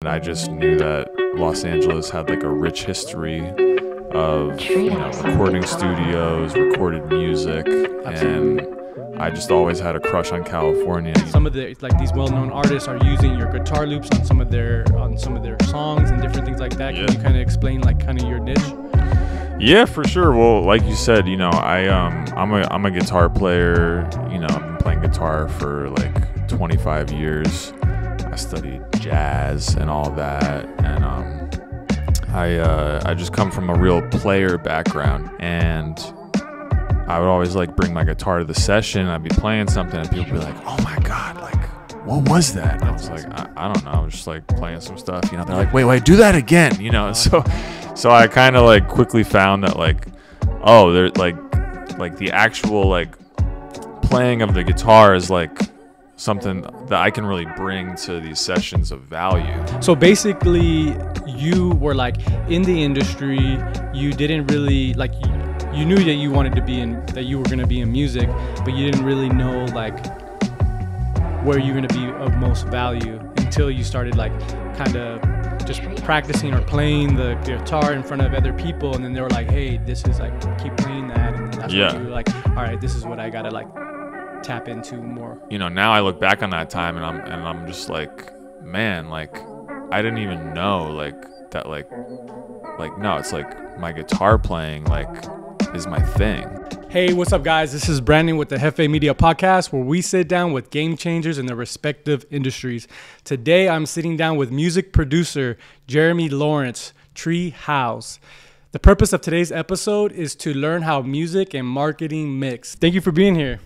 And I just knew that Los Angeles had like a rich history of recording studios, recorded music, and I just always had a crush on California. Some of the these well-known artists are using your guitar loops on some of their songs and different things like that. Can you kind of explain your niche? Yeah, for sure. Well, like you said, I'm a guitar player. I've been playing guitar for like 25 years. I studied jazz and all that, and I just come from a real player background, and I would always bring my guitar to the session. I'd be playing something, and people would be like, "Oh my God, what was that?" And I was like, I don't know. I was just playing some stuff. They're like, "Wait, do that again." So I kind of quickly found that they're the actual playing of the guitar is something that I can really bring to these sessions of value. So basically, you were in the industry. You didn't really you knew that you wanted to be that you were going to be in music, but you didn't really know where you're going to be of most value until you started kind of just practicing or playing the guitar in front of other people, and then they were like, "Hey, this is keep playing that," and then that's when you were all right, this is what I gotta tap into more. Now I look back on that time and I'm just man, I didn't even know that no, it's my guitar playing is my thing. Hey, what's up, guys? This is Brandon with the Hefé Media Podcast, where we sit down with game changers in their respective industries. Today, I'm sitting down with music producer Jeremey Lawrence, TREEHOUZ. The purpose of today's episode is to learn how music and marketing mix. Thank you for being here.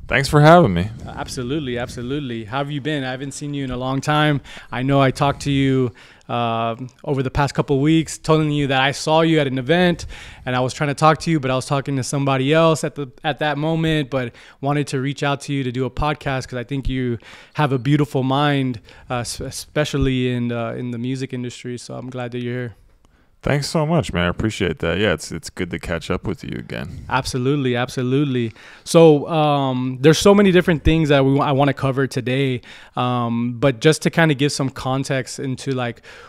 Thanks for having me. Absolutely, absolutely. How have you been? I haven't seen you in a long time. I know I talked to you over the past couple of weeks, telling you that I saw you at an event, and I was trying to talk to you, but I was talking to somebody else at that moment, but wanted to reach out to you to do a podcast because I think you have a beautiful mind, especially in the music industry. So I'm glad that you're here. Thanks so much, man. I appreciate that. Yeah, it's good to catch up with you again. Absolutely, absolutely. So there's so many different things that I want to cover today, but just to kind of give some context into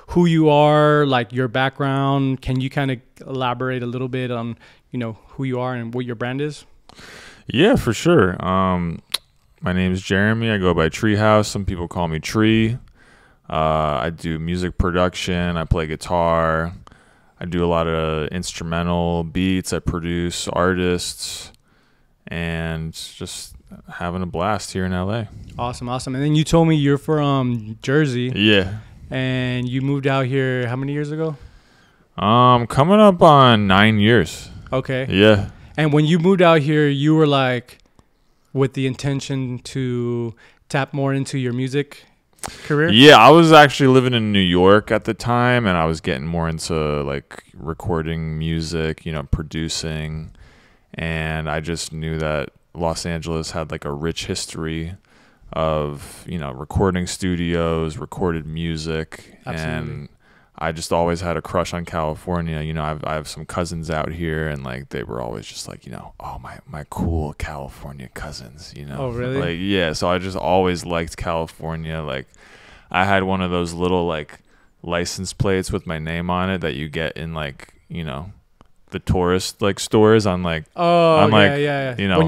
who you are, your background, can you kind of elaborate a little bit on who you are and what your brand is? Yeah, for sure. My name is Jeremey. I go by TREEHOUZ. Some people call me Tree. I do music production. I play guitar. I do a lot of instrumental beats. I produce artists, and just having a blast here in LA. Awesome, awesome. And then you told me you're from Jersey. Yeah. And you moved out here how many years ago? Coming up on 9 years. Okay. Yeah. And when you moved out here, you were with the intention to tap more into your music career? Yeah, I was actually living in New York at the time, and I was getting more into recording music, producing, and I just knew that Los Angeles had a rich history of recording studios, recorded music. Absolutely. And I just always had a crush on California. I have some cousins out here, and they were always just oh, my cool California cousins, Oh, really? Yeah, so I just always liked California. I had one of those little license plates with my name on it that you get in the tourist stores on when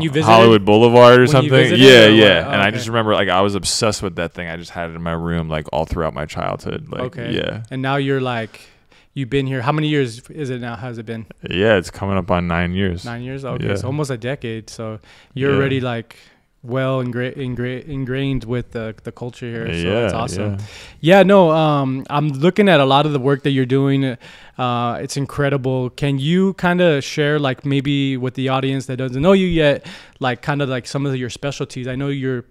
you visited, Hollywood Boulevard or something. Yeah. And I just remember I was obsessed with that thing. I just had it in my room all throughout my childhood. Okay. Yeah. And now you're you've been here. How many years is it now? Has it been? Yeah, it's coming up on 9 years. 9 years? Okay, yeah. So almost a decade. So you're already well ingrained with the culture here. So that's awesome. Yeah, no, I'm looking at a lot of the work that you're doing. It's incredible. Can you kind of share maybe with the audience that doesn't know you yet, some of your specialties? I know you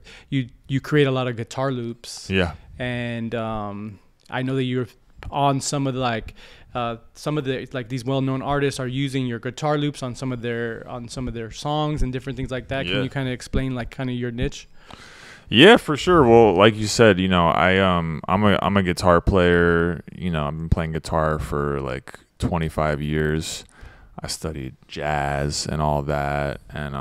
create a lot of guitar loops. Yeah. And I know that you're on some of these well-known artists are using your guitar loops on some of their songs and different things like that. Yeah. Can you kind of explain your niche? Yeah, for sure. Well, like you said, I'm a guitar player. I've been playing guitar for 25 years. I studied jazz and all that, and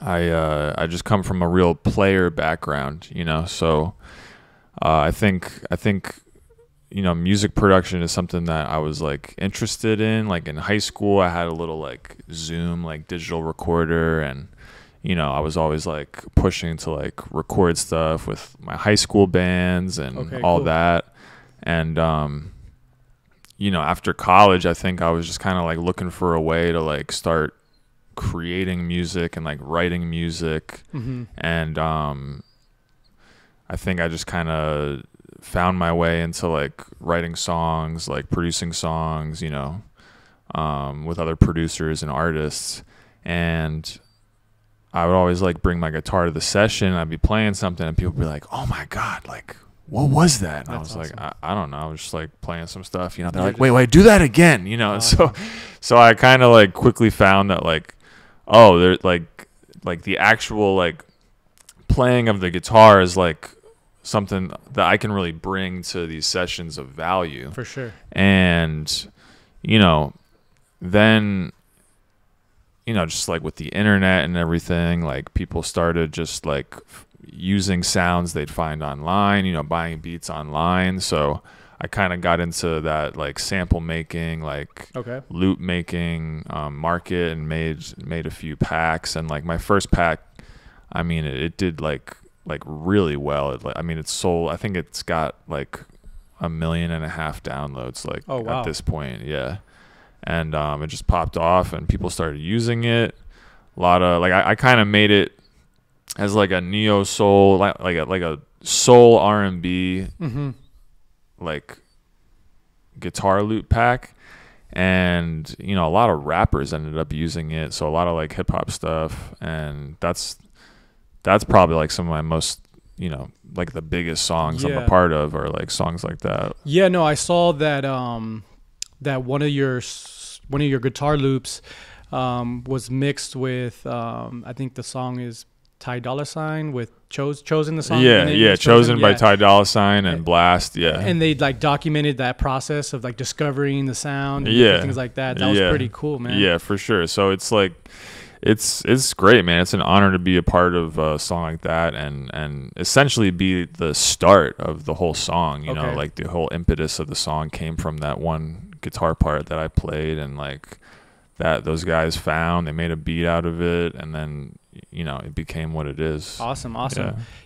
I just come from a real player background. So I think music production is something that I was like interested in. Like in high school, I had a little like Zoom like digital recorder, and I was always like pushing to like record stuff with my high school bands and all that. And after college, I think I was just kind of like looking for a way to like start creating music and like writing music. And I think I just kind of found my way into like writing songs, like producing songs, with other producers and artists. And I would always like bring my guitar to the session. I'd be playing something and people would be like, "Oh my God, like, what was that?" And I was awesome. Like, I don't know. I was just like playing some stuff, They're like, wait, do that again, Awesome. So I kind of like quickly found that like, oh, there's like the actual like playing of the guitar is like something that I can really bring to these sessions of value. For sure. And, then, just like with the internet and everything, like people started just like using sounds they'd find online, buying beats online. So I kind of got into that like sample making, like loop making market, and made a few packs. And like my first pack, I mean, it did like really well. It's sold. I think it's got like 1.5 million downloads like at this point. Yeah. And it just popped off and people started using it. A lot of like I kind of made it as like a neo soul, like a soul R&B like guitar loop pack. And a lot of rappers ended up using it, so a lot of like hip hop stuff. And that's probably like some of my most, like the biggest songs I'm a part of, or like songs like that. Yeah, no, I saw that that one of your guitar loops was mixed with I think the song is Ty Dolla $ign with Chosen the song. Yeah, Chosen by Ty Dolla $ign and Blast. Yeah, and they like documented that process of like discovering the sound and things like that. That was pretty cool, man. Yeah, for sure. So it's like it's great, man. It's an honor to be a part of a song like that, and essentially be the start of the whole song. Like the whole impetus of the song came from that one guitar part that I played, and like that those guys found. They made a beat out of it, and then it became what it is. Awesome.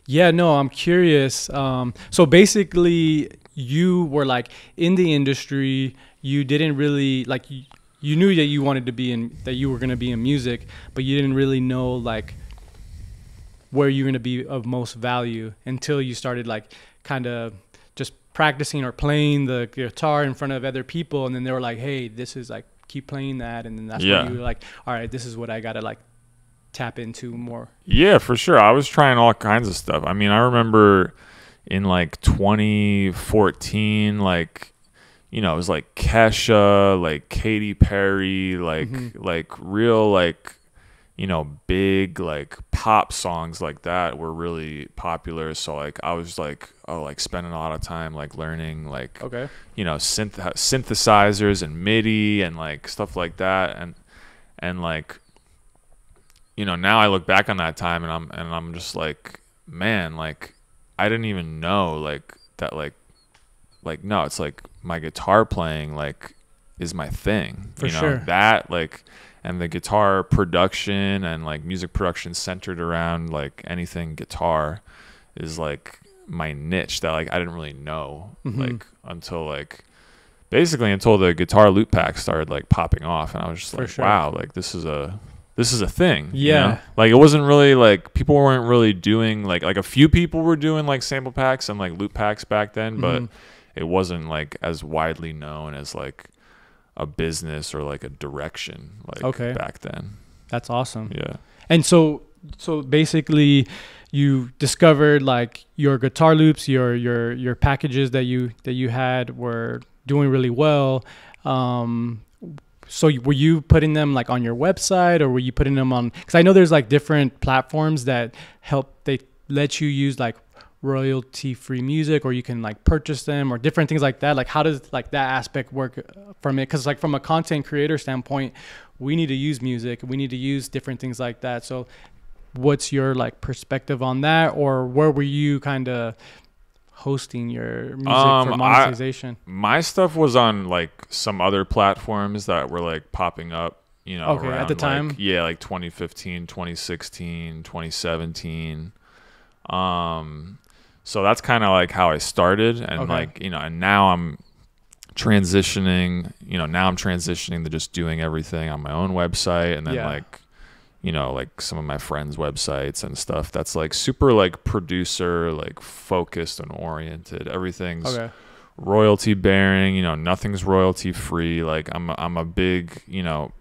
Yeah, no, I'm curious. So basically, you were like in the industry. You didn't really like. You knew that you wanted to that you were going to be in music, but you didn't really know like where you're going to be of most value until you started like kind of just practicing or playing the guitar in front of other people. And then they were like, "Hey, this is like, keep playing that." And then that's when you were like, "All right, this is what I got to like tap into more." Yeah, for sure. I was trying all kinds of stuff. I mean, I remember in like 2014, like, it was like Kesha, like Katy Perry, like real like, big like pop songs like that were really popular. So like I was like, spending a lot of time like learning like synthesizers and MIDI and like stuff like that. And like, now I look back on that time and I'm just like, man, like I didn't even know like that like no, it's like my guitar playing like is my thing. For sure. That like, and the guitar production and like music production centered around like anything guitar is like my niche that like I didn't really know like until like basically until the guitar loop pack started like popping off, and I was just like, wow, like this is a thing. Like it wasn't really like people weren't really doing like a few people were doing like sample packs and like loop packs back then, but it wasn't like as widely known as like a business or like a direction like back then. That's awesome. Yeah. And so basically you discovered like your guitar loops, your packages that you had were doing really well. So were you putting them like on your website, or were you putting them on, because I know there's like different platforms that they let you use like royalty-free music, or you can like purchase them or different things like that. Like how does like that aspect work from it? Because like from a content creator standpoint, we need to use music, we need to use different things like that. So what's your like perspective on that, or where were you kind of hosting your music for monetization? My stuff was on like some other platforms that were like popping up, you know, Okay, around, at the time? like, yeah, like 2015, 2016, 2017. So that's kind of like how I started, and like, you know, and now I'm transitioning to just doing everything on my own website, and then like, you know, like some of my friends' websites and stuff that's like super like producer, like focused and oriented. Everything's royalty bearing, you know, nothing's royalty free. Like I'm a big, you know,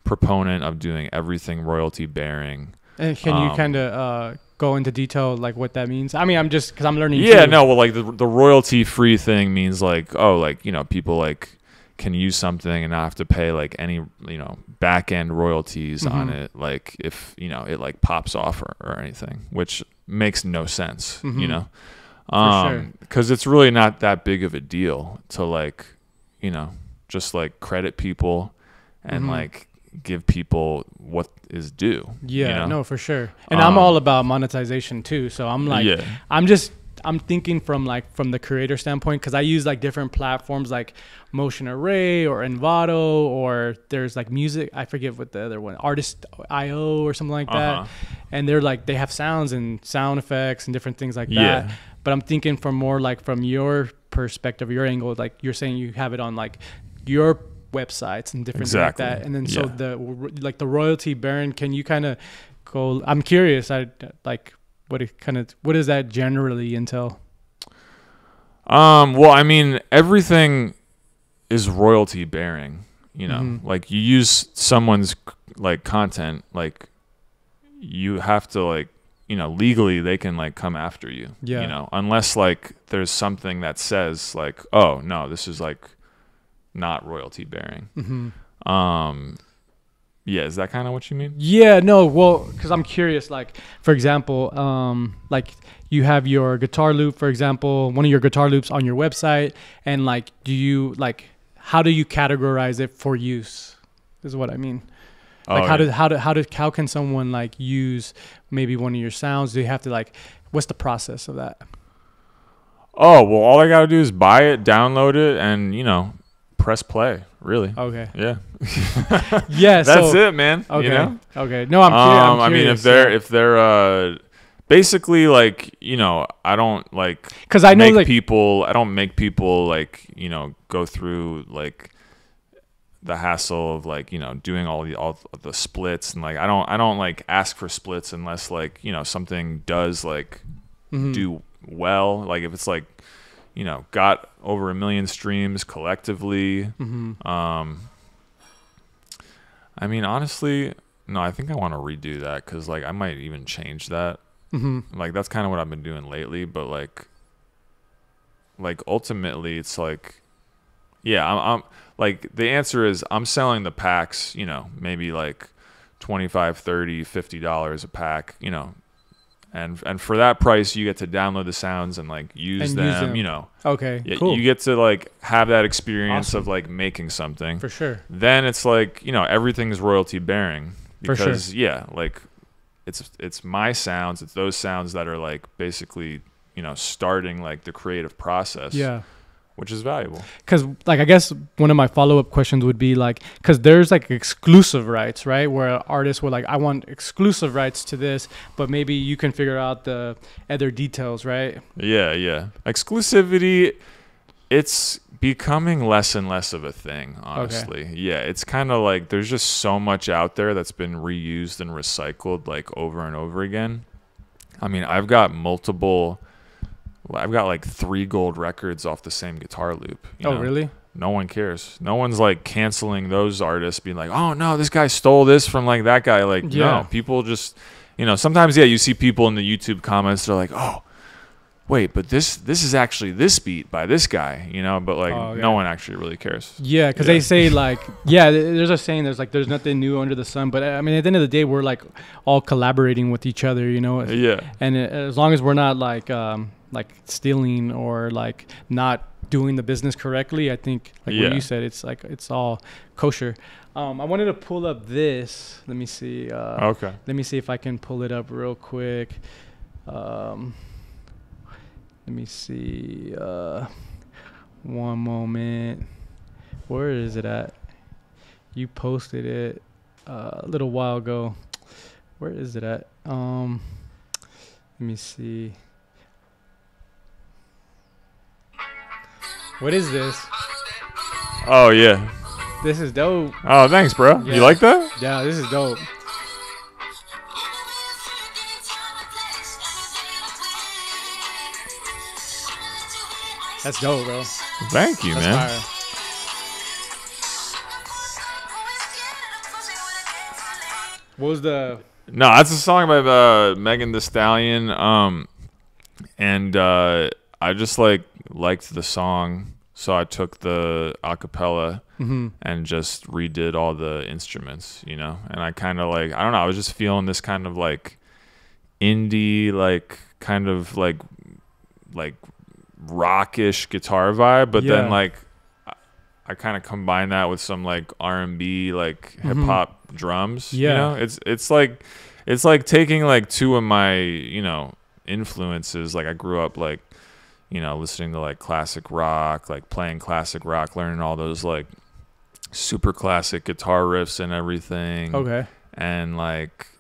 proponent of doing everything royalty bearing. And can you kind of go into detail like what that means? I mean, I'm just because I'm learning. Yeah, no, well, like the royalty free thing means like, oh, like, you know, people like can use something and not have to pay like any, you know, back end royalties on it, like if, you know, it like pops off or anything, which makes no sense, you know, because it's really not that big of a deal to like, you know, just like credit people and like give people what is due. Yeah, you know? No, for sure. And I'm all about monetization too. So I'm like, I'm thinking from the creator standpoint, because I use like different platforms like Motion Array or Envato, or there's like music, I forget what the other one, Artist.io or something like that. And they're like, they have sounds and sound effects and different things like that. But I'm thinking from more like from your perspective, your angle, like you're saying you have it on like your websites and different things like that. And then so the royalty bearing, can you kind of go, I'm curious, what does that generally entail? Well, I mean, everything is royalty bearing, you know, like you use someone's like content, like you have to like, you know, legally they can like come after you, you know, unless like there's something that says like, oh no, this is like not royalty bearing. Yeah, is that kind of what you mean? Yeah, no, well, because I'm curious, like, for example, like you have your guitar loop, for example, one of your guitar loops on your website, and like, how do you categorize it for use, is what I mean. Like, how can someone like use maybe one of your sounds? Do you have to like, what's the process of that? Oh, well, all I got to do is buy it, download it, and, you know, press play, really. Okay. Yeah. Yeah. That's it, man. Okay. You know? Okay. No, I'm curious. I mean, if they're basically like, you know, I don't like, because I know like I don't make people like, you know, go through like the hassle of like, you know, doing all the splits, and like I don't like ask for splits unless like, you know, something does like do well, like if it's like, you know, got over 1 million streams collectively. I mean, honestly, no, I think I want to redo that, because like I might even change that. Like that's kind of what I've been doing lately, but like ultimately it's like, yeah, I'm like, the answer is I'm selling the packs, you know, maybe like $25, $30, $50 a pack, you know, and for that price you get to download the sounds and like use them, you know. Okay, cool. You get to like have that experience of like making something. For sure. Then it's like, you know, everything's royalty bearing, because like it's my sounds, it's those sounds that are like basically, you know, starting like the creative process. Yeah. Which is valuable. Because, like, I guess one of my follow-up questions would be, like, because there's, like, exclusive rights, right? Where artists were like, I want exclusive rights to this, but maybe you can figure out the other details, right? Yeah. Exclusivity, it's becoming less and less of a thing, honestly. Okay. Yeah, it's kind of like there's just so much out there that's been reused and recycled, like, over and over again. I mean, I've got like 3 gold records off the same guitar loop. You know? Really? No one cares. No one's like canceling those artists, being like, oh no, this guy stole this from like that guy. Like, no, people just, you know, sometimes, you see people in the YouTube comments, they're like, oh, wait, but this is actually this beat by this guy, you know, but like no one actually really cares. Yeah, because they say like, there's a saying, there's nothing new under the sun. But I mean, at the end of the day, we're like all collaborating with each other, you know. Yeah. And as long as we're not like stealing or like not doing the business correctly, I think like what you said, it's like it's all kosher. I wanted to pull up this. Let me see. Let me see if I can pull it up real quick. Let me see. One moment. Where is it at? You posted it a little while ago. Where is it at? Let me see. What is this? Oh yeah. This is dope. Oh, thanks, bro. Yeah. You like that? Yeah, this is dope. That's dope, bro. Thank you, That's man. fire. What was the... No, that's a song by Megan Thee Stallion. And I just liked the song, so I took the acapella and just redid all the instruments, you know. And I kind of I don't know, I was just feeling this kind of indie, kind of rockish guitar vibe, but then I kind of combine that with some R&B hip hop drums. Yeah, you know? It's like taking two of my, you know, influences. I grew up you know, listening to classic rock, playing classic rock, learning all those super classic guitar riffs and everything. Okay. And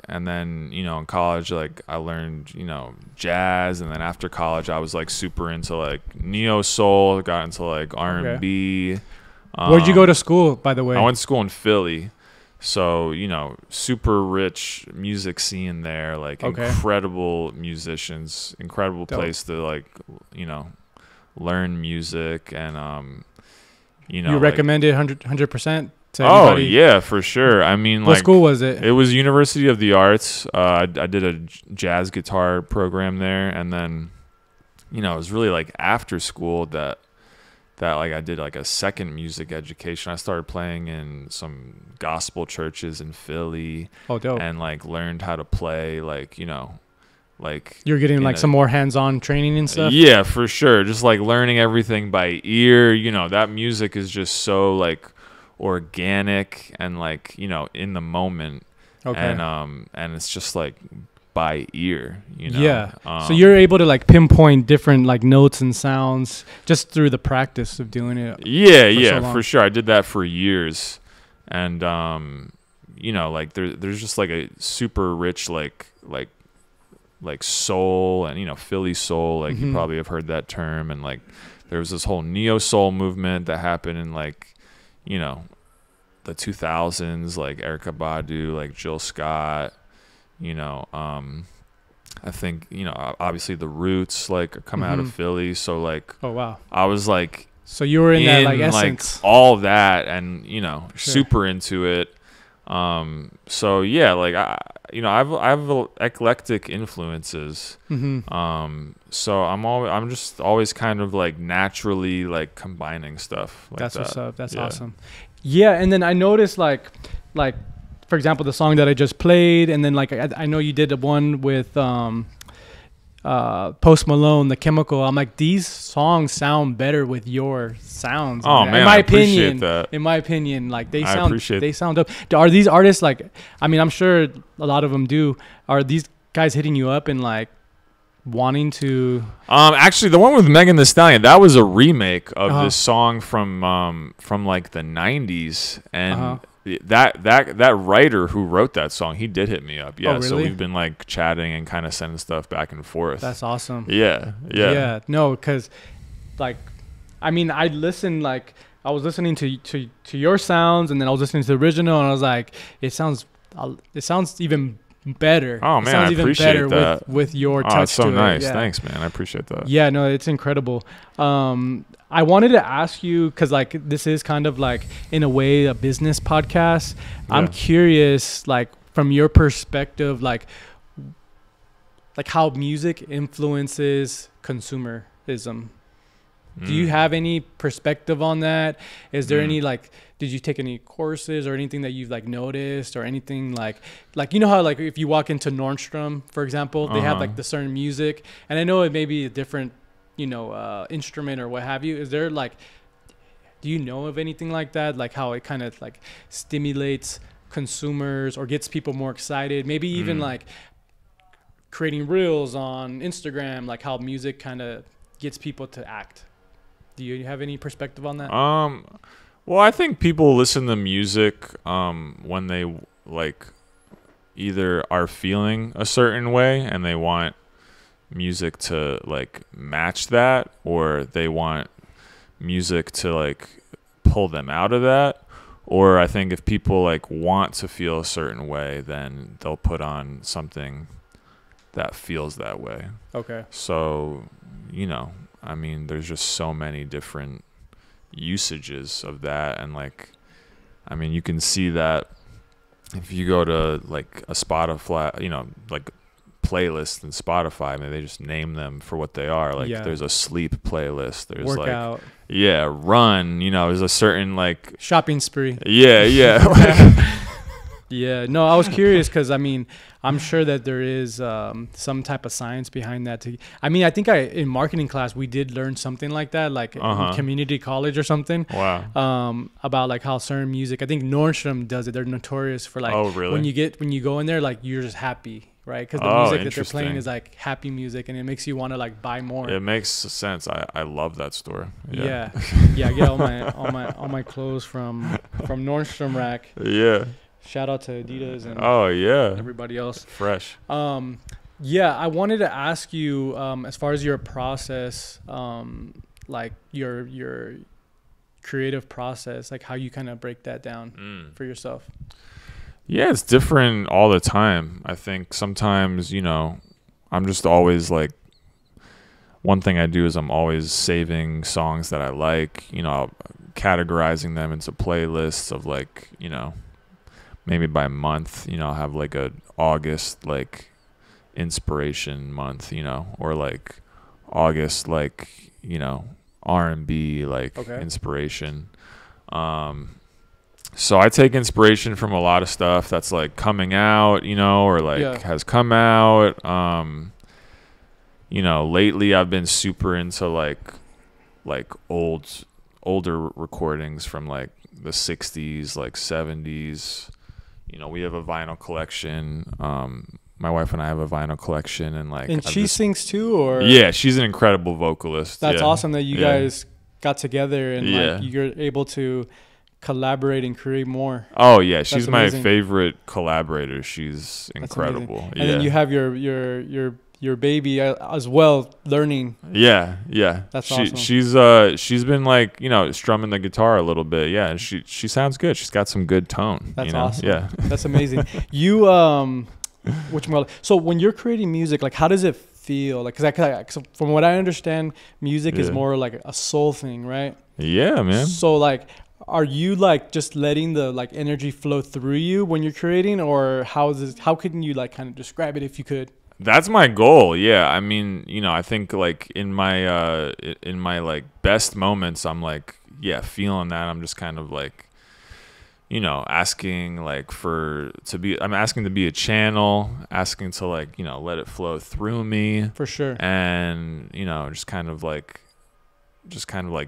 and then, you know, in college, I learned, you know, jazz, and then after college I was super into neo soul, got into R&B. Okay. Where'd you go to school, by the way? I went to school in Philly. So, you know, super rich music scene there, incredible musicians, incredible Dope. place to you know, learn music, and you know, you recommend it 100% to oh anybody? yeah, for sure. I mean, what school was it? It was University of the Arts. I did a jazz guitar program there, and then, you know, it was really after school that I did a second music education. I started playing in some gospel churches in Philly. Oh, dope. And learned how to play you know, you're getting some more hands-on training and stuff? Yeah, for sure. Just learning everything by ear. You know, that music is just so organic and you know, in the moment. Okay. And it's just by ear, you know. Yeah. So you're able to pinpoint different notes and sounds just through the practice of doing it. Yeah, for sure. I did that for years, and you know, there's just a super rich soul, and you know, Philly soul. You probably have heard that term, and there was this whole neo soul movement that happened in you know, the 2000s, Erykah Badu, Jill Scott. You know, I think, you know, obviously the Roots come out of Philly, so oh wow, I was so you were in that essence, all that, and you know, super into it. So yeah, I, you know, I have eclectic influences. So I'm just always kind of naturally combining stuff. That's that. What's up. That's awesome. Yeah, and then I noticed for example, the song that I just played, and then I know you did one with Post Malone, The Chemical. I'm these songs sound better with your sounds. Oh man, I appreciate that. In my opinion, they sound dope. Are these artists I mean, I'm sure a lot of them do. Are these guys hitting you up and wanting to? Actually, the one with Megan Thee Stallion, that was a remake of this song from the 90s, and that writer who wrote that song, he did hit me up. Yeah. Oh, really? So we've been chatting and kind of sending stuff back and forth. That's awesome. Yeah. No, because I mean, I listened I was listening to your sounds, and then I was listening to the original, and I was it sounds even better. Oh man, I appreciate that. with your touch. Oh, it's so to nice. It. Yeah. Thanks, man. I appreciate that. Yeah, no, it's incredible. I wanted to ask you, because this is kind of in a way a business podcast. Yeah. I'm curious, from your perspective, how music influences consumerism. Do you have any perspective on that? Is there any did you take any courses or anything that you've noticed, or anything you know how if you walk into Nordstrom, for example, they have the certain music, and I know it may be a different, you know, instrument or what have you. Is there do you know of anything like that, how it kind of stimulates consumers or gets people more excited? Maybe even creating reels on Instagram, how music kind of gets people to act? Do you have any perspective on that? Well, I think people listen to music when they like either are feeling a certain way and they want music to like match that, or they want music to like pull them out of that. Or I think if people like want to feel a certain way, then they'll put on something that feels that way. Okay. So, you know, I mean, there's just so many different usages of that. And like, I mean, you can see that if you go to like a Spotify, you know, like playlist in Spotify, I mean, they just name them for what they are. Like there's a sleep playlist. There's workout. Like, run, you know, there's a certain like shopping spree. Yeah. Yeah, no, I was curious because, I mean, I'm sure that there is some type of science behind that. I mean, I think in marketing class, we did learn something like that, like in community college or something. Wow. About like how certain music, I think Nordstrom does it. They're notorious for like, oh, really? when you go in there, like you're just happy, right? Because the music that they're playing is like happy music, and it makes you want to like buy more. It makes sense. I love that store. Yeah. I get all my clothes from Nordstrom Rack. Yeah. Shout out to Adidas and everybody else. Fresh. Yeah, I wanted to ask you, as far as your process, like your creative process, like how you kind of break that down for yourself. Yeah, it's different all the time. I think sometimes, you know, I'm just always like, one thing I do is I'm always saving songs that I like, you know, categorizing them into playlists of like, you know, maybe by month, you know, I'll have like a August like inspiration month, you know, or like August like, you know, R&B like inspiration. So I take inspiration from a lot of stuff that's like coming out, you know, or like has come out. You know, lately I've been super into like older recordings from like the 60s, like 70s. You know, we have a vinyl collection. My wife and I have a vinyl collection, and she sings too, or she's an incredible vocalist. That's awesome that you guys got together and like you're able to collaborate and create more. Oh yeah, she's my favorite collaborator. She's incredible. And then you have your baby as well learning. Yeah. That's awesome. She's been like, you know, strumming the guitar a little bit. Yeah, and she sounds good. She's got some good tone. That's awesome. Yeah, that's amazing. You so when you're creating music, like how does it feel? Like, cause from what I understand, music is more like a soul thing, right? Yeah, man. So like, are you like just letting the like energy flow through you when you're creating, or how can you like kind of describe it if you could? That's my goal. Yeah. I mean, you know, I think like in my like best moments, I'm like, feeling that. I'm just kind of like, you know, asking like I'm asking to be a channel, asking to like, you know, let it flow through me. For sure. And, you know, just kind of like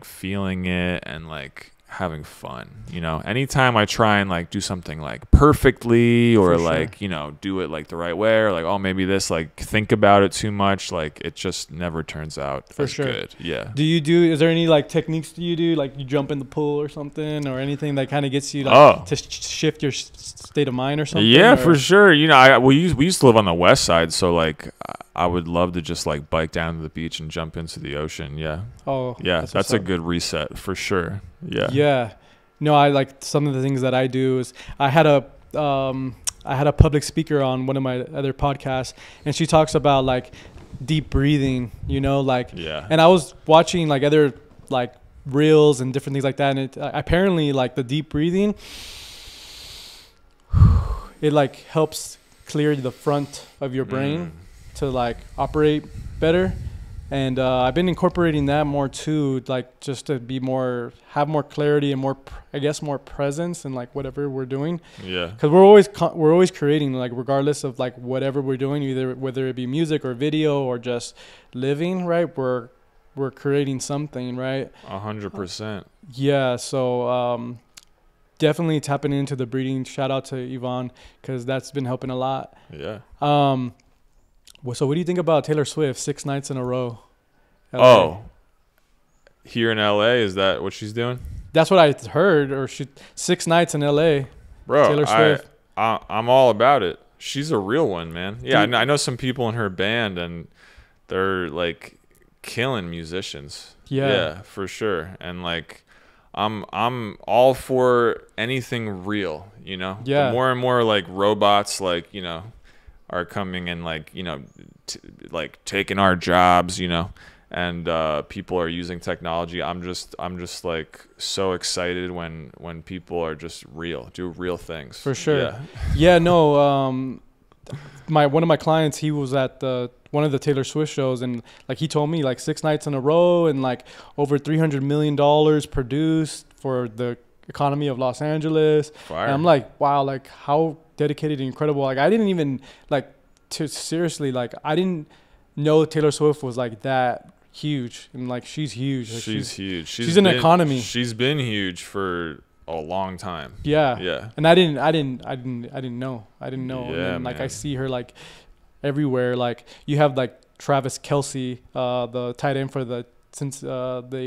feeling it and like having fun. You know, anytime I try and like do something like perfectly or like, you know, do it like the right way, or like, oh, maybe this, like think about it too much, like it just never turns out as good. Yeah. Is there any like techniques you do, like you jump in the pool or something, or anything that kind of gets you like to shift your state of mind or something? Yeah, for sure. You know, we used to live on the west side, so like I would love to just like bike down to the beach and jump into the ocean. Yeah. Oh, yeah, that's a good reset for sure. Yeah. Yeah. No, I like some of the things that I do is I had a public speaker on one of my other podcasts, and she talks about like deep breathing, you know, like, and I was watching like other like reels and different things like that. And it apparently like the deep breathing, it like helps clear the front of your brain to like operate better. And I've been incorporating that more too, like just to have more clarity and more presence in like whatever we're doing. Yeah. Because we're always creating, like regardless of like whatever we're doing, whether it be music or video or just living, right? We're creating something, right? 100%. Yeah. So definitely tapping into the breathing. Shout out to Yvonne, because that's been helping a lot. Yeah. So what do you think about Taylor Swift 6 nights in a row LA. Oh, here in LA, is that what she's doing? That's what I heard. Or 6 nights in LA. Bro, Taylor Swift. I'm all about it. She's a real one, man. Yeah, Dude. I know some people in her band, and they're like killing musicians. Yeah, for sure. And like, I'm all for anything real, you know. Yeah. The more and more like robots, like, you know, are coming and like, you know, like taking our jobs, you know, and people are using technology. I'm just like so excited when people are just do real things. For sure. Yeah. Yeah, no, one of my clients, he was at one of the Taylor Swift shows, and like he told me like 6 nights in a row and like over $300 million produced for the economy of Los Angeles. Fire. And I'm like, wow, like how dedicated and incredible. Like I didn't even like seriously, like I didn't know Taylor Swift was like that huge, and like she's huge. Like, she's huge. She's an economy. She's been huge for a long time. Yeah. And I didn't know. Yeah, and then, like man. I see her like everywhere. Like you have like Travis Kelce, the tight end for the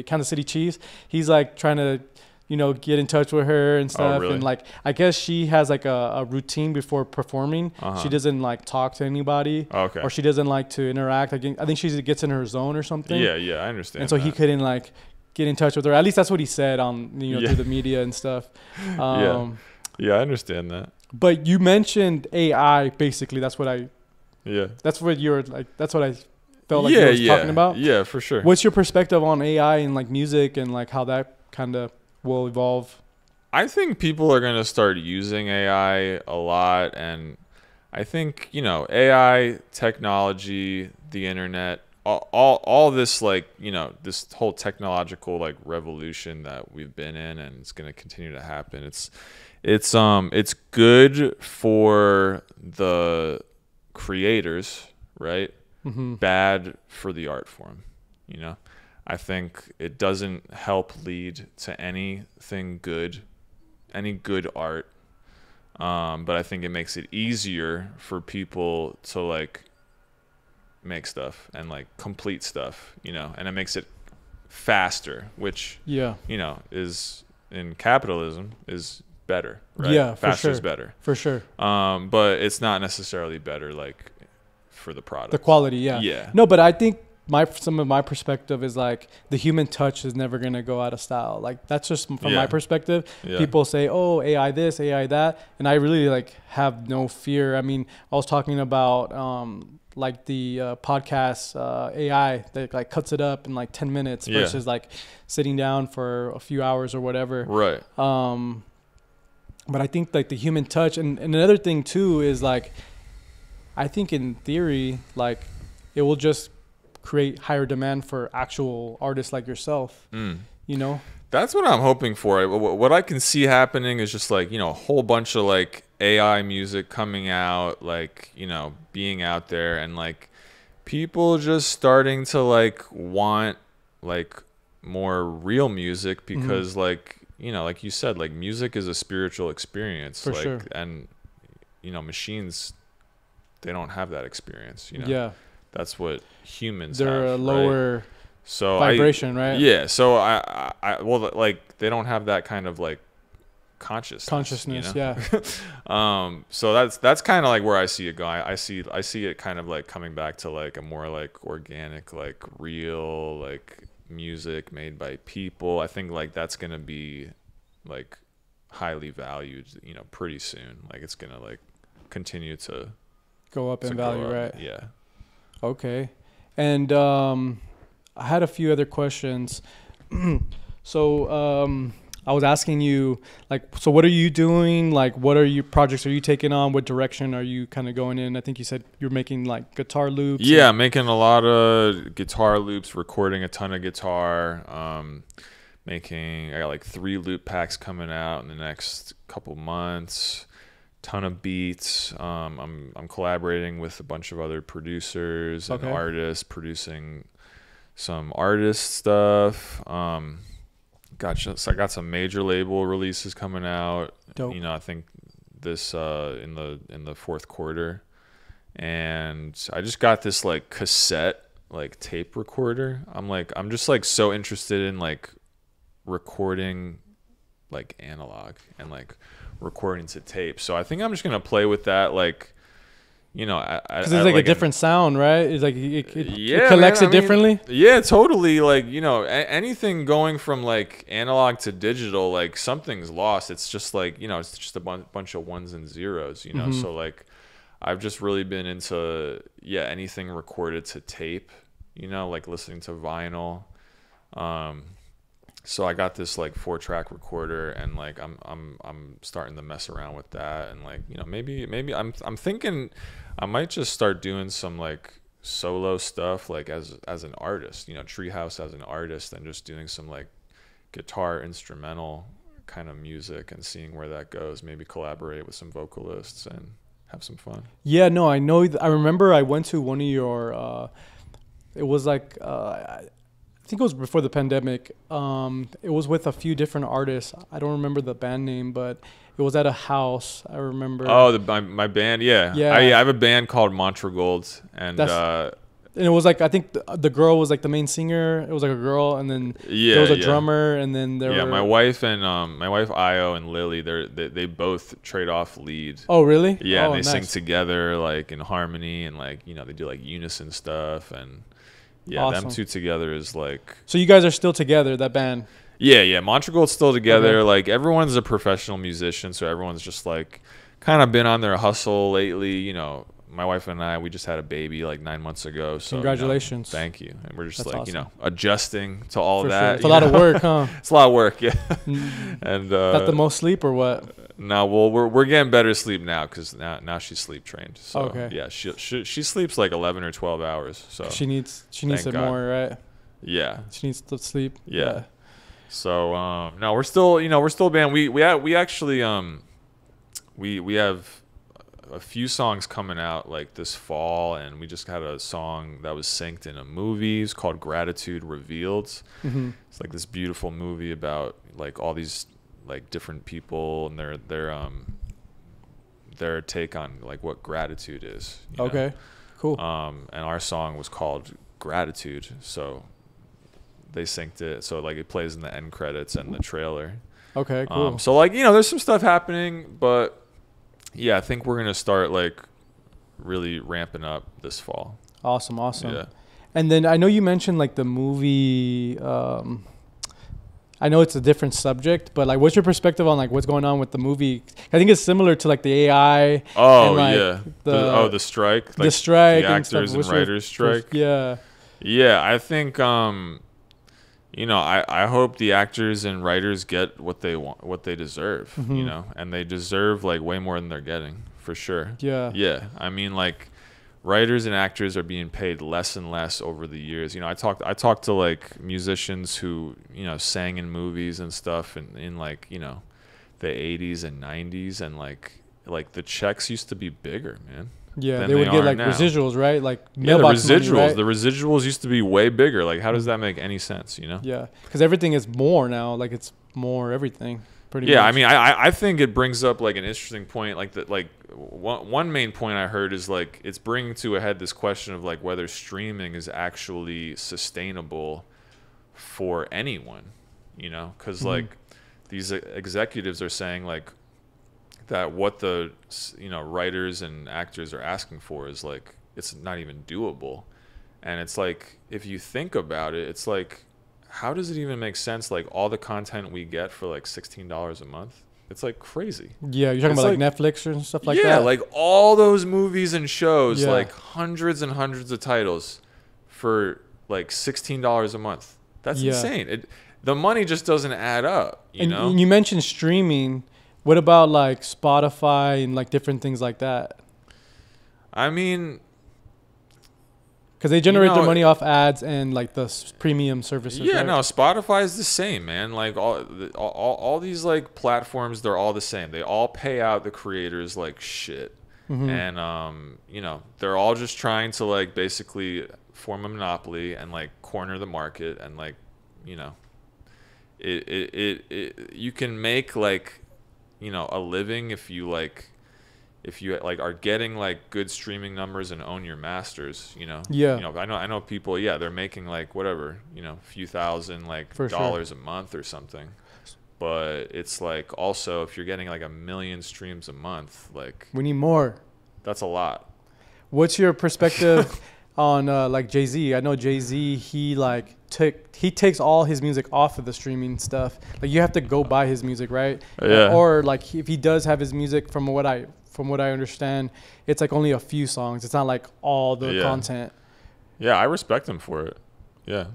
Kansas City Chiefs. He's like trying to, you know, get in touch with her and stuff. Oh, really? And like I guess she has like a routine before performing. Uh-huh. She doesn't like talk to anybody. Okay. Or she doesn't like to interact. Like I think she gets in her zone or something. Yeah, I understand. And so he couldn't like get in touch with her. At least that's what he said on, you know, through the media and stuff. Yeah, I understand that. But you mentioned AI. Basically, that's what you're like. That's what I felt like you were talking about. Yeah, for sure. What's your perspective on AI and like music and like how that kind of will evolve? I think people are going to start using AI a lot, and I think, you know, AI, technology, the internet, all this, like, you know, this whole technological like revolution that we've been in, and it's going to continue to happen. It's good for the creators, right? Mm-hmm. Bad for the art form, you know. I think it doesn't help lead to anything good, any good art. But I think it makes it easier for people to like make stuff and like complete stuff, you know, and it makes it faster, which, you know, is in capitalism is better, right? Yeah, faster is better. For sure. But it's not necessarily better like for the product. The quality, Yeah. No, but I think some of my perspective is like the human touch is never going to go out of style. Like that's just from my perspective. Yeah. People say, oh, AI this, AI that. And I really like have no fear. I mean, I was talking about like the podcast AI that like cuts it up in like 10 minutes versus like sitting down for a few hours or whatever. Right. But I think like the human touch and another thing too is like, I think in theory, like it will just create higher demand for actual artists like yourself, you know? That's what I'm hoping for. What I can see happening is just like, you know, a whole bunch of like AI music coming out, like, you know, being out there, and like people just starting to like want like more real music because like, you know, like you said, like music is a spiritual experience. For like, sure. And, you know, machines, they don't have that experience, you know? Yeah. That's what humans They're have, a lower right? So vibration, right? Yeah. So I well, like they don't have that kind of like consciousness, you know? Yeah. So that's kind of like where I see it going. I see it kind of like coming back to like a more like organic, like real, like music made by people. I think like that's gonna be like highly valued, you know, pretty soon. Like it's gonna like continue to go up in value, right? Yeah. Okay. And I had a few other questions. So I was asking you, like, so what are you doing? Like, what are your projects are you taking on? What direction are you kind of going in? I think you said you're making like guitar loops. Yeah, making a lot of guitar loops, recording a ton of guitar. I got like 3 loop packs coming out in the next couple months. Ton of beats. I'm collaborating with a bunch of other producers and artists, producing some artist stuff. I got some major label releases coming out. Dope. You know, I think this in the fourth quarter, and I just got this like cassette like tape recorder. I'm just like so interested in like recording like analog and like recording to tape. So I think I'm just gonna play with that, like, you know, because it's like a different sound, right? It's like yeah, it collects man, it differently. Yeah, totally. Like, you know, anything going from like analog to digital, like something's lost. It's just like, you know, it's just a bunch of ones and zeros, you know. So like I've just really been into anything recorded to tape, you know, like listening to vinyl. So I got this like 4-track recorder, and like I'm starting to mess around with that, and like, you know, maybe I'm thinking I might just start doing some like solo stuff, like as an artist, you know, TREEHOUZ as an artist, and just doing some like guitar instrumental kind of music and seeing where that goes. Maybe collaborate with some vocalists and have some fun. Yeah, no, I know. I remember I went to one of your. It was like I think it was before the pandemic. It was with a few different artists. I don't remember the band name, but it was at a house. I remember. Oh, my band, yeah. I have a band called Montragold, and it was like, I think the girl was like the main singer. It was like a girl, and then there was a drummer, and then there were my wife Io and Lily. They both trade off lead. Oh, really? Yeah, oh, and they nice. sing together like in harmony, and like, you know, they do like unison stuff, and awesome. Them two together is like. So you guys are still together, that band? Yeah. Montragold's still together. Okay. Like, everyone's a professional musician, so everyone's just like kind of been on their hustle lately. You know, my wife and I, we just had a baby like 9 months ago. So congratulations. You know, thank you. And we're just That's like, awesome. you know, adjusting to all that. Sure. It's a lot of work, huh? It's a lot of work, yeah. And not the most sleep or what? No, well, we're getting better sleep now, because now she's sleep trained. So okay. Yeah, she sleeps like 11 or 12 hours. So she needs it more, right? Yeah. She needs to sleep. Yeah. So no, we're still a band. We actually we have a few songs coming out like this fall, and we just had a song that was synced in a movie. It's called Gratitude Revealed. Mm-hmm. It's like this beautiful movie about like all these like different people and their take on like what gratitude is. Okay. Know? Cool. And our song was called Gratitude, so they synced it, so like it plays in the end credits and the trailer. Okay, cool. So like, you know, there's some stuff happening, but yeah, I think we're gonna start like really ramping up this fall. Awesome. Yeah. And then I know you mentioned like the movie. I know it's a different subject, but like, what's your perspective on like what's going on with the movie? I think it's similar to like the AI. Oh, and, like, yeah. The strike. Like, the strike. The actors and writers strike. Yeah. Yeah, I think you know, I hope the actors and writers get what they want, what they deserve. Mm-hmm. You know, and they deserve like way more than they're getting, for sure. Yeah. Yeah. I mean, like, writers and actors are being paid less and less over the years. You know, I talked to like musicians who, you know, sang in movies and stuff in like, you know, the 80s and 90s, and like the checks used to be bigger, man. Yeah, they would get like now. Residuals, right? Like mailbox the residuals. Money, right? The residuals used to be way bigger. Like, how does that make any sense? You know? Yeah, because everything is more now. Like, it's more everything. Pretty much. I mean, I think it brings up like an interesting point. Like that, like one main point I heard is like it's bringing to a head this question of like whether streaming is actually sustainable for anyone. You know, because like these executives are saying like that what the, you know, writers and actors are asking for is like it's not even doable. And it's like, if you think about it, it's like, how does it even make sense? Like, all the content we get for like $16 a month, it's like crazy. Yeah, you're talking about like Netflix and stuff like that? Yeah, like all those movies and shows, like hundreds and hundreds of titles for like $16 a month. That's insane. The money just doesn't add up, you know? And you mentioned streaming. What about like Spotify and like different things like that? I mean, because they generate their money off ads and like the premium services. Yeah, right? No, Spotify is the same, man. Like all these like platforms, they're all the same. They all pay out the creators like shit, and you know, they're all just trying to like basically form a monopoly and like corner the market, and like, you know, you can make like, you know, a living if you like, if you like are getting like good streaming numbers and own your masters, Yeah. I know people, they're making like whatever, a few thousand like For dollars a month or something. But it's like also if you're getting like 1 million streams a month, like we need more. That's a lot. What's your perspective on like Jay-Z? I know Jay-Z, he takes all his music off of the streaming stuff. Like you have to go buy his music, right? Yeah. Or like if he does have his music, from what I understand, it's like only a few songs. It's not like all the content. Yeah, I respect him for it. Yeah.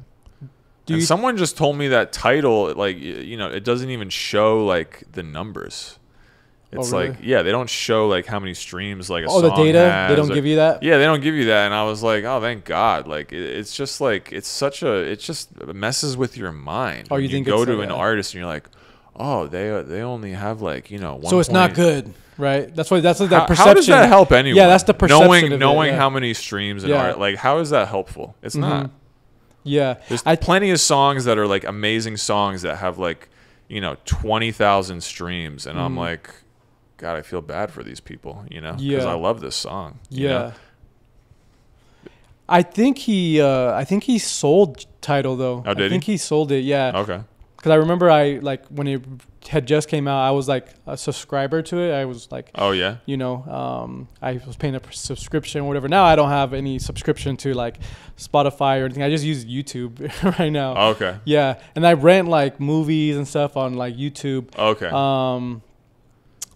And someone just told me that Tidal, like, it doesn't even show like the numbers. It's really? like, they don't show like how many streams like a song the data has. they don't give you that. Yeah, they don't give you that, and I was like, oh, thank God. Like, it's just like it just messes with your mind. Oh, when you think go it's to an artist and you're like, oh, they only have like 1. So it's not good, right? That's that perception. How does that help anyone? Yeah, that's the perception. Knowing how many streams and art, like, how is that helpful? It's not. Yeah, there's plenty of songs that are like amazing songs that have like 20,000 streams, and I'm like, God, I feel bad for these people, because I love this song. Yeah. I think he sold Tidal though. Oh, did he? I think he sold it. Yeah. Okay. Because I remember when it had just came out, I was like a subscriber to it. I was like, oh yeah, I was paying a subscription or whatever. Now I don't have any subscription to like Spotify or anything. I just use YouTube right now. Oh, okay. Yeah, and I rent like movies and stuff on like YouTube. Okay.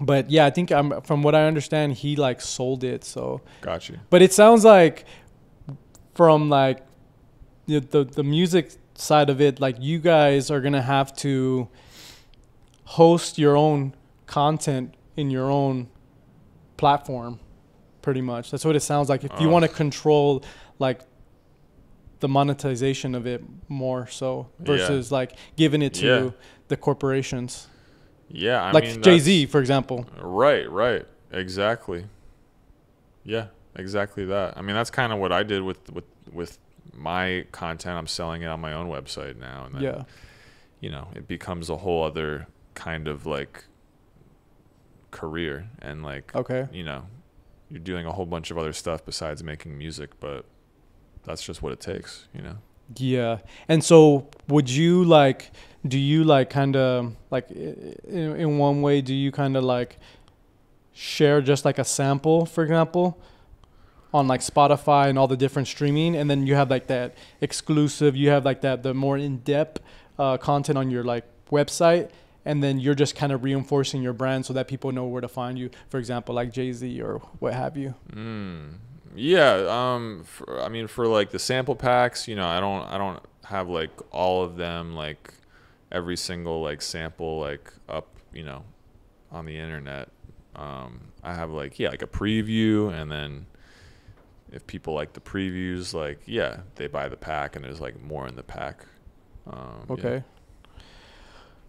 But yeah, I think from what I understand, he like sold it. So. Got you. But it sounds like from like the music side of it, like you guys are gonna have to host your own content in your own platform, pretty much. That's what it sounds like. If you want to control like the monetization of it more so versus like giving it to the corporations. Yeah, I mean, like Jay-Z, for example. Right, exactly. Yeah, exactly that. I mean, that's kind of what I did with my content. I'm selling it on my own website now, and then, it becomes a whole other kind of like career, and like you're doing a whole bunch of other stuff besides making music, but that's just what it takes, Yeah. And so do you like kind of like in one way, do you kind of like share just like a sample, for example, on like Spotify and all the different streaming, and then you have like that exclusive, you have like the more in-depth content on your like website, and then you're just kind of reinforcing your brand so that people know where to find you, for example, like Jay-Z or what have you? Yeah. For like the sample packs, I don't have like all of them, like every single like sample like up, on the internet. I have like a preview, and then if people like the previews, like they buy the pack, and there's like more in the pack. Okay.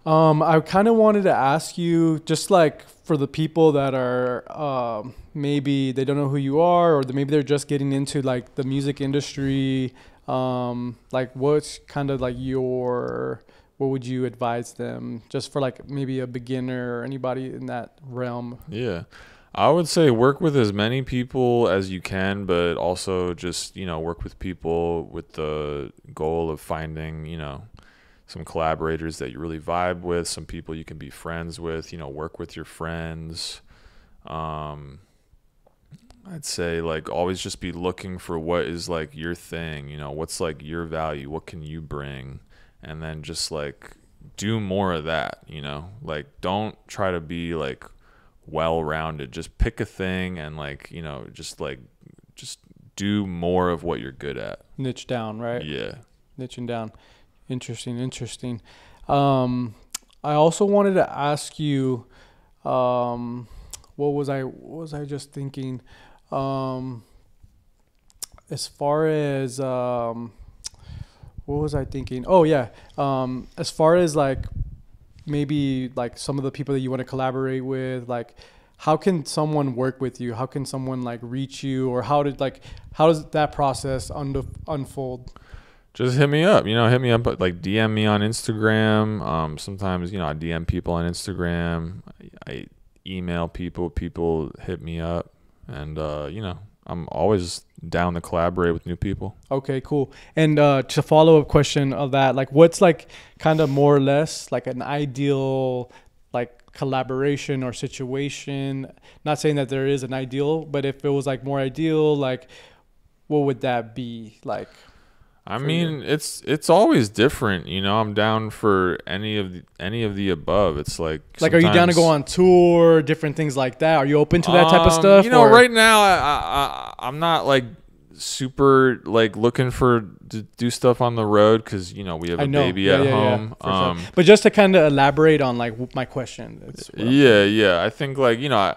I kind of wanted to ask you, just like for the people that are maybe they don't know who you are, or maybe they're just getting into like the music industry, like what's kind of like what would you advise them, just for like maybe a beginner or anybody in that realm? Yeah, I would say work with as many people as you can, but also just work with people with the goal of finding some collaborators that you really vibe with, some people you can be friends with, work with your friends. I'd say like always just be looking for what is like your thing, what's like your value, what can you bring, and then just like do more of that, like don't try to be like well-rounded, just pick a thing and like, just do more of what you're good at. Niche down, right? Yeah. Niching down. Interesting. I also wanted to ask you, what was I just thinking? As far as, what was I thinking? Oh yeah. As far as like, maybe like some of the people that you want to collaborate with, like how can someone work with you? How can someone like reach you, or how does that process unfold? Just hit me up, like DM me on Instagram. Sometimes, I DM people on Instagram. email people. People hit me up, and you know, I'm always down to collaborate with new people. Okay, cool. And to follow up question of that, like what's like kind of more or less like an ideal like collaboration or situation? Not saying that there is an ideal, but if it was like more ideal, like what would that be like? I mean, it's always different, you know. I'm down for any of the above. It's like are you down to go on tour, different things like that? Are you open to that type of stuff? You know, right now I'm not like super like looking to do stuff on the road because you know we have a baby at home. Sure. But just to kind of elaborate on like my question. Yeah. I think like you know,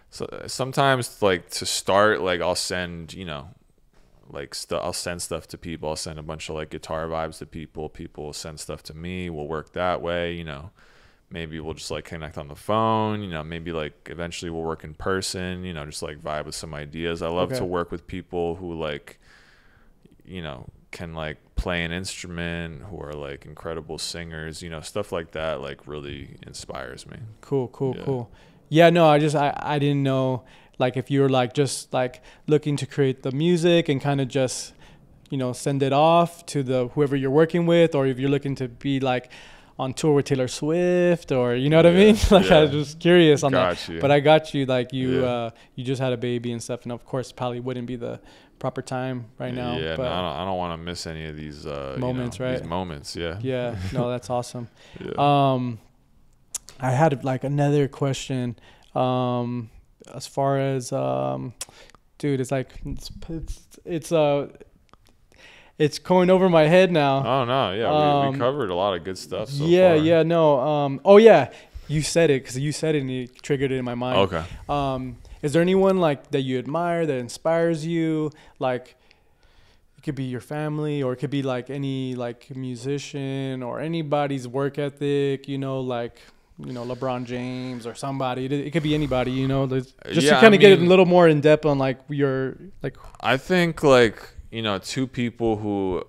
so sometimes like to start like I'll send you know. Like I'll send stuff to people. I'll send a bunch of like guitar vibes to people. People will send stuff to me. We'll work that way. You know, maybe we'll just like connect on the phone. You know, maybe like eventually we'll work in person. You know, just like vibe with some ideas. I love to work with people who like, you know, can like play an instrument, who are like incredible singers. You know, stuff like that like really inspires me. Cool. Yeah, no, I didn't know. Like if you're like just like looking to create the music and kind of just, you know, send it off to the whoever you're working with, or if you're looking to be like on tour with Taylor Swift, or you know what I mean? Like I was just curious on that. But I got you. Like you just had a baby and stuff, and of course probably wouldn't be the proper time right now. Yeah, but no, I don't want to miss any of these moments, right? These moments, yeah. Yeah, no, that's awesome. I had like another question. As far as dude, it's like it's going over my head now. Oh no, yeah, we covered a lot of good stuff so far. No. Oh yeah, you said it because you said it and it triggered it in my mind. Okay. Is there anyone like that you admire that inspires you? Like it could be your family, or it could be like any like musician or anybody's work ethic. You know, like. You know, LeBron James or somebody. It could be anybody, you know. Just to kind of get a little more in depth on like your like. I think like you know, two people who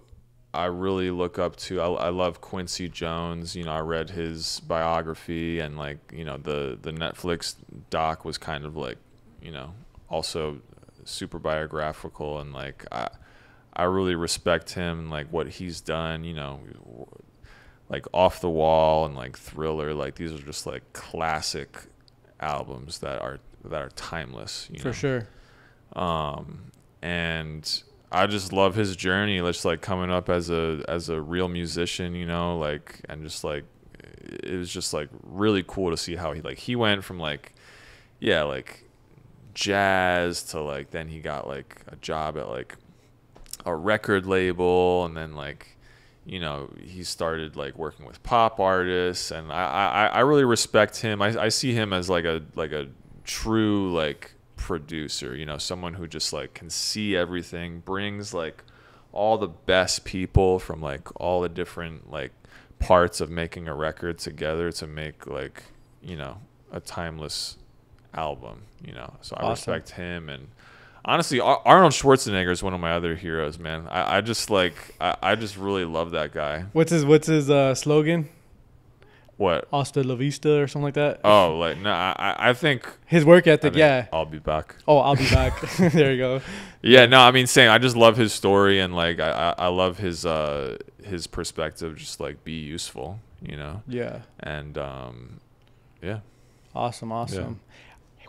I really look up to. I love Quincy Jones. You know, I read his biography, and like you know the Netflix doc was kind of like you know also super biographical, and like I really respect him, like what he's done. You know. Like Off the Wall and like Thriller, like these are just like classic albums that are timeless. You know? For sure. And I just love his journey. Just like coming up as a real musician, you know, like and just like it was just like really cool to see how he went from like jazz to like then he got like a job at like a record label, and then like. You know, he started like working with pop artists, and I really respect him. I see him as like a true like producer, you know, someone who just like can see everything, brings like all the best people from like all the different like parts of making a record together to make like, you know, a timeless album, you know. So I respect him. And honestly, Arnold Schwarzenegger is one of my other heroes, man. I just really love that guy. What's his slogan? What? Hasta la vista or something like that. Oh, like no, I think his work ethic. Yeah. I'll be back. Oh, I'll be back. There you go. Yeah, no, I mean, I just love his story, and like I love his perspective. Just like be useful, you know. Yeah. And yeah. Awesome. Yeah.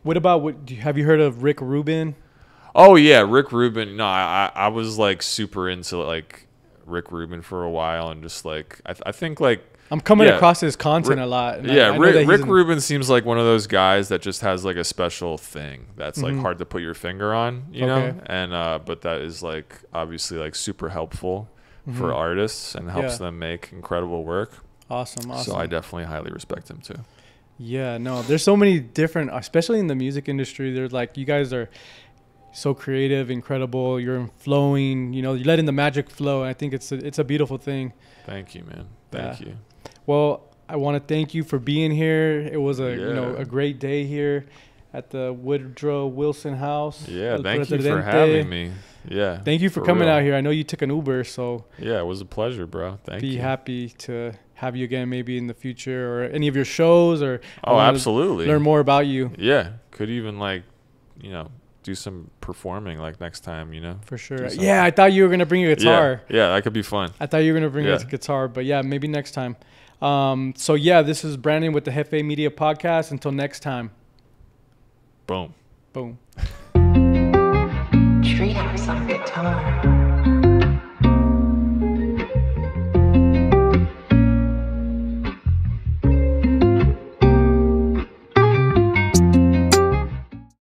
What about have you heard of Rick Rubin? Oh yeah, Rick Rubin. No, I was like super into like Rick Rubin for a while, and just like I think like I'm coming across his content a lot. Rick Rubin seems like one of those guys that just has like a special thing that's like hard to put your finger on, you know, and but that is like obviously like super helpful for artists and helps them make incredible work. Awesome. So I definitely highly respect him too. Yeah, no, there's so many different, especially in the music industry. There's like you guys are so creative, incredible. You're flowing, you know, you're letting the magic flow. And I think it's a beautiful thing. Thank you, man. Thank you. Well, I want to thank you for being here. It was a great day here at the Woodrow Wilson House. Yeah, thank you for having me. Yeah. Thank you for coming out here. I know you took an Uber, so yeah, it was a pleasure, bro. Thank you. Be happy to have you again, maybe in the future, or any of your shows, or absolutely, learn more about you. Yeah, could even do some performing like next time, For sure. Yeah, I thought you were gonna bring a guitar. Yeah, that could be fun. I thought you were gonna bring a guitar, but yeah, maybe next time. So yeah, this is Brandon with the Hefé Media Podcast. Until next time. Boom. Boom. Treehouse on guitar.